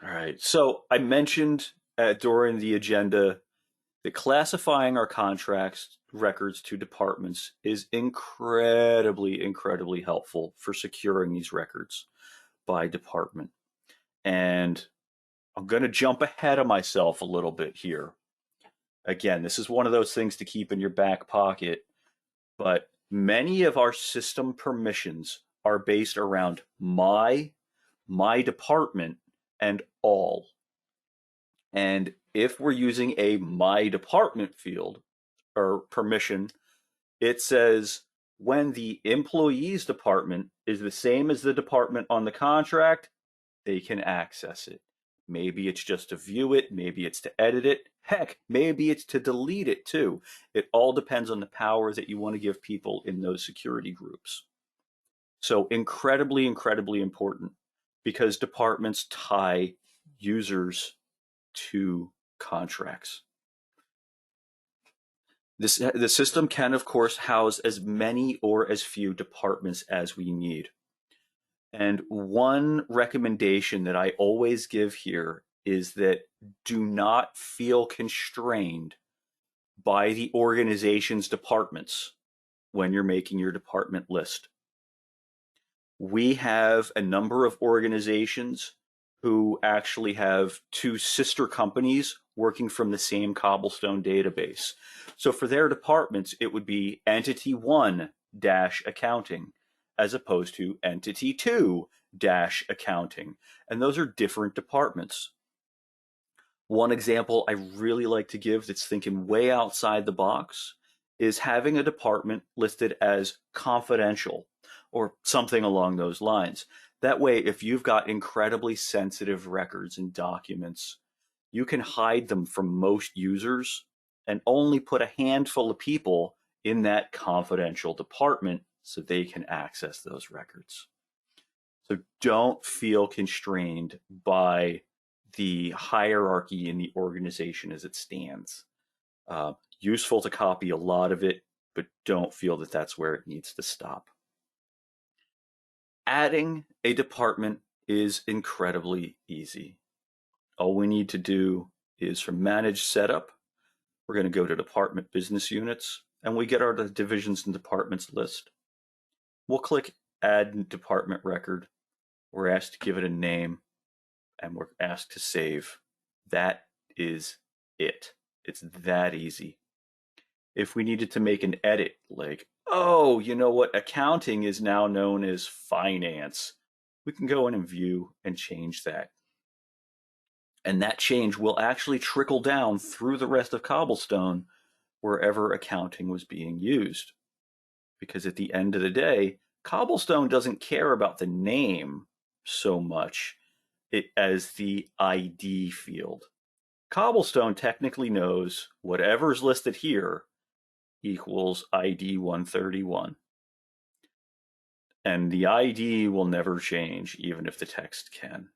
All right. So I mentioned during the agenda that classifying our contracts records to departments is incredibly helpful for securing these records by department. And I'm going to jump ahead of myself a little bit here. Again, this is one of those things to keep in your back pocket, but many of our system permissions are based around my department, and all. And if we're using a my department field or permission, it says when the employee's department is the same as the department on the contract, they can access it. Maybe it's just to view it, maybe it's to edit it. Heck, maybe it's to delete it too. It all depends on the power that you want to give people in those security groups. So incredibly important because departments tie users to contracts. The system can, of course, house as many or as few departments as we need. And one recommendation that I always give here is that do not feel constrained by the organization's departments when you're making your department list. We have a number of organizations who actually have two sister companies working from the same CobbleStone database. So for their departments, it would be Entity 1 accounting as opposed to Entity 2 accounting. And those are different departments. One example I really like to give that's thinking way outside the box is having a department listed as confidential or something along those lines. That way, if you've got incredibly sensitive records and documents, you can hide them from most users and only put a handful of people in that confidential department so they can access those records. So don't feel constrained by the hierarchy in the organization as it stands. Useful to copy a lot of it, but don't feel that that's where it needs to stop. Adding a department is incredibly easy. All we need to do is from Manage Setup, we're going to go to Department Business Units, and we get our divisions and departments list. We'll click Add Department Record. We're asked to give it a name, and we're asked to save. That is it. It's that easy. If we needed to make an edit, like, oh, you know what, accounting is now known as finance, we can go in and view and change that. And that change will actually trickle down through the rest of CobbleStone wherever accounting was being used. Because at the end of the day, CobbleStone doesn't care about the name so much as the ID field. CobbleStone technically knows whatever's listed here equals ID 131. And the ID will never change, even if the text can.